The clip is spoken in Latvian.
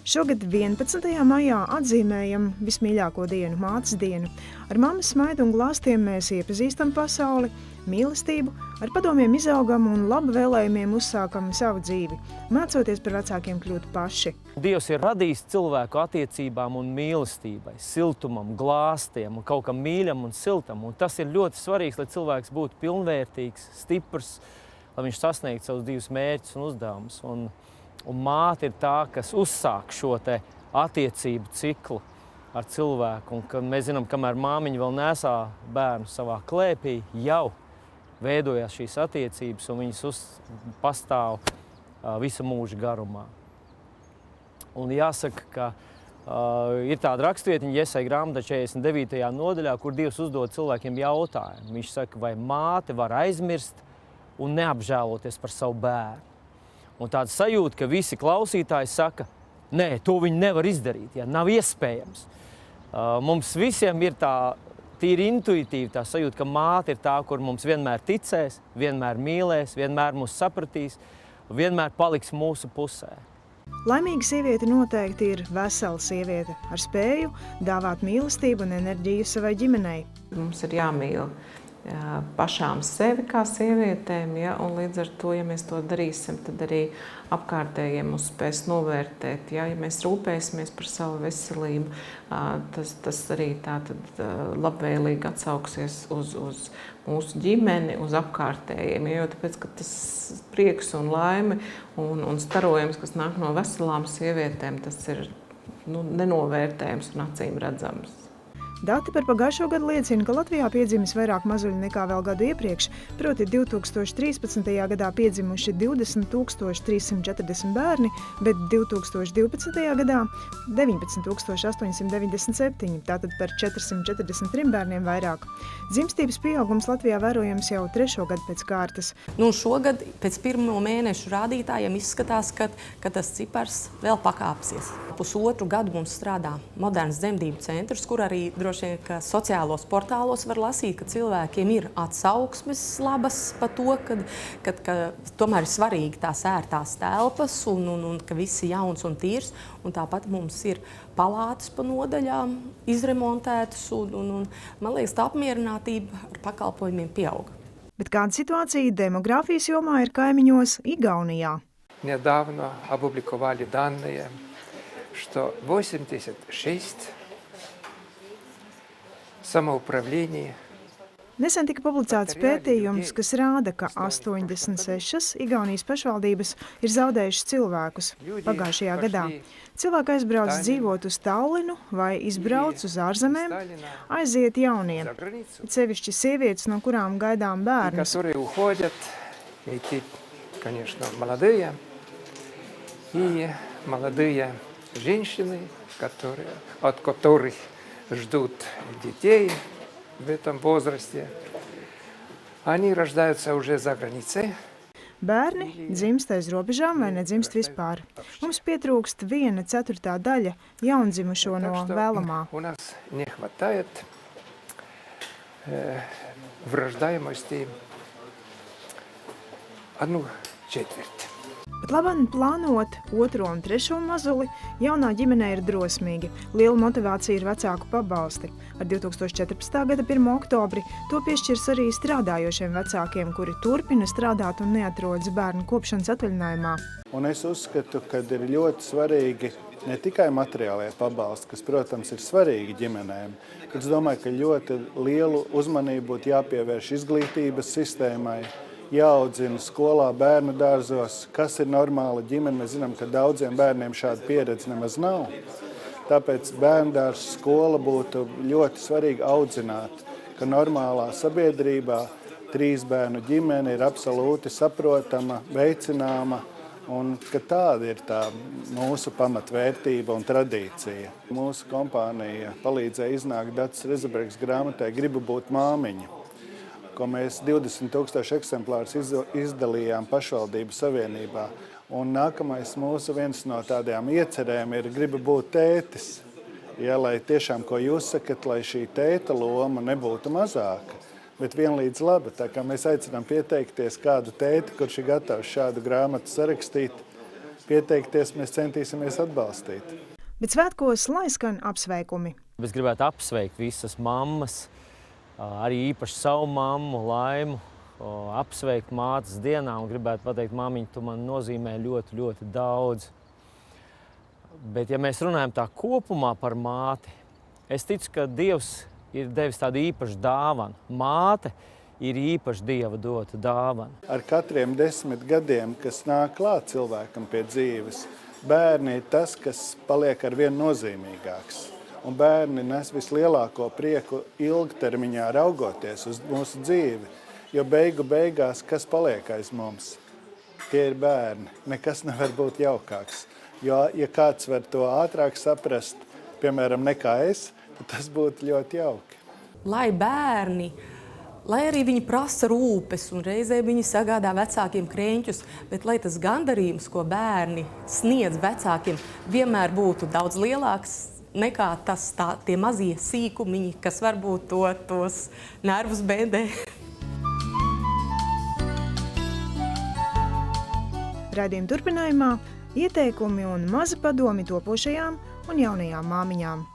Šogad 11. maijā atzīmējam vismīļāko dienu, mātes dienu. Ar mammas smaidu un glāstiem mēs iepazīstam pasauli, mīlestību, ar padomiem izaugam un labu vēlējumiem uzsākam savu dzīvi, mācoties par vecākiem kļūt paši. Dievs ir radījis cilvēku attiecībām un mīlestībai, siltumam, glāstiem un kaut kam mīļam un siltam. Un tas ir ļoti svarīgs, lai cilvēks būtu pilnvērtīgs, stiprs, lai viņš sasniegtu savus divus mērķus un uzdevumus. Un māte ir tā, kas uzsāk šo te attiecību ciklu ar cilvēku. Un kad mēs zinām, kamēr māmiņa vēl nesā bērnu savā klēpī, jau veidojās šīs attiecības un viņas pastāv visu mūžu garumā. Un jāsaka, ka ir tāda rakstvietiņa Jesaja grāmatā 49. nodaļā, kur Dievs uzdod cilvēkiem jautājumu. Viņš saka, vai māte var aizmirst un neapžēloties par savu bērnu. Un tāda sajūta, ka visi klausītāji saka, nē, to viņi nevar izdarīt, ja, nav iespējams. Mums visiem ir tā tīri intuitīvi tā sajūta, ka māte ir tā, kur mums vienmēr ticēs, vienmēr mīlēs, vienmēr mūs sapratīs, vienmēr paliks mūsu pusē. Laimīga sieviete noteikti ir vesela sieviete ar spēju dāvāt mīlestību un enerģiju savai ģimenei. Mums ir jāmīl pašām sevi kā sievietēm, ja, un līdz ar to, ja mēs to darīsim, tad arī apkārtējiem mūs spēs novērtēt. Ja mēs rūpēsimies par savu veselību, tas arī tātad labvēlīgi atsauksies uz mūsu ģimeni, uz apkārtējiem, jo tāpēc, ka tas prieks un laime un starojums, kas nāk no veselām sievietēm, tas ir nenovērtējams un acīm redzams. Dati par pagājušo gadu liecina, ka Latvijā piedzimis vairāk mazuļu nekā vēl gadu iepriekš, proti 2013. gadā piedzimuši 20 340 bērni, bet 2012. gadā 19 897, tātad par 443 bērniem vairāk. Dzimstības pieaugums Latvijā vērojams jau 3. gadu pēc kārtas. Šogad pēc 1. mēnešu rādītājiem izskatās, ka tas cipars vēl pakāpsies. Pusotru gadu mums strādā moderns dzemdību centrs, kur arī droši vien, ka sociālos portālos var lasīt, ka cilvēkiem ir atsauksmes labas par to, ka tomēr ir svarīgi tās ērtās telpas un ka viss ir jauns un tīrs. Un tāpat mums ir palātas pa nodaļām izremontētas un man liekas, tā apmierinātība ar pakalpojumiem pieauga. Bet kāda situācija demogrāfijas jomā ir kaimiņos Igaunijā? Недавно опубликовали данные, что 86 самоуправлений. Nesen tika publicēts pētījums, kas rāda, ka 86 Igaunijas pašvaldības ir zaudējušas cilvēkus pagājušajā gadā. Cilvēki aizbrauc dzīvot uz Tallinu vai izbrauc uz ārzemēm, aiziet jauniem, sevišķi sievietes, no kurām gaidām bērnus. И молодые женщины, от которых ждут детей в этом возрасте, они рождаются уже за границей. Bērni dzimst aiz robežām vai nedzimst vispār. Mums pietrūkst 1/4 daļa jaundzimušo no vēlamā. У нас не хватает в рождаемости 1/4. Pat labāk plānot 2. un 3. mazuli, jaunā ģimenē ir drosmīgi. Liela motivācija ir vecāku pabalsti. Ar 2014. gada 1. oktobri to piešķirs arī strādājošiem vecākiem, kuri turpina strādāt un neatrodas bērnu kopšanas atvaļinājumā. Un es uzskatu, ka ir ļoti svarīgi ne tikai materiālie pabalsti, kas, protams, ir svarīgi ģimenēm, bet es domāju, ka ļoti lielu uzmanību būtu jāpievērš izglītības sistēmai, jāaudzina skolā, bērnu dārzos, kas ir normāla ģimene. Mēs zinām, ka daudziem bērniem šāda pieredze nemaz nav. Tāpēc bērndārs skola būtu ļoti svarīgi audzināt, ka normālā sabiedrībā 3 bērnu ģimene ir absolūti saprotama, veicināma un ka tāda ir tā mūsu pamatvērtība un tradīcija. Mūsu kompānija palīdzēja iznākt Dacas Rezebergas grāmatai Gribu būt māmiņa, ko mēs 20 000 eksemplārus izdalījām pašvaldību savienībā. Un nākamais mūsu viens no tādām iecerēm ir Gribu būt tētis. Ja, lai tiešām, ko jūs sakat, lai šī tēta loma nebūtu mazāka, bet vienlīdz laba. Tā kā mēs aicinām pieteikties kādu tēti, kurš ir gatavs šādu grāmatu sarakstīt, pieteikties, mēs centīsimies atbalstīt. Bet svētkos lai skan apsveikumi. Es gribētu apsveikt visas mammas, arī īpaši savu mammu, Laimu, apsveikt mātes dienā un gribētu pateikt, māmiņa, tu man nozīmē ļoti, ļoti daudz. Bet, ja mēs runājam tā kopumā par māti, es ticu, ka Dievs ir devis tādu īpašu dāvanu. Māte ir īpaši Dieva dota dāvana. Ar katriem 10 gadiem, kas nāk klāt cilvēkam pie dzīves, bērni ir tas, kas paliek ar vien nozīmīgāks. Un bērni nes vislielāko prieku ilgtermiņā raugoties uz mūsu dzīvi, jo beigās, kas paliek aiz mums? Tie ir bērni. Nekas nevar būt jaukāks. Jo, ja kāds var to ātrāk saprast, piemēram, nekā es, tad tas būtu ļoti jauki. Lai bērni, lai arī viņi prasa rūpes un reizē viņi sagādā vecākiem krēņķus, bet lai tas gandarījums, ko bērni sniedz vecākiem, vienmēr būtu daudz lielāks nekā tie mazie sīkumiņi, kas varbūt tos nervus bēdē. Raidījuma turpinājumā ieteikumi un mazi padomi topošajām un jaunajām māmiņām.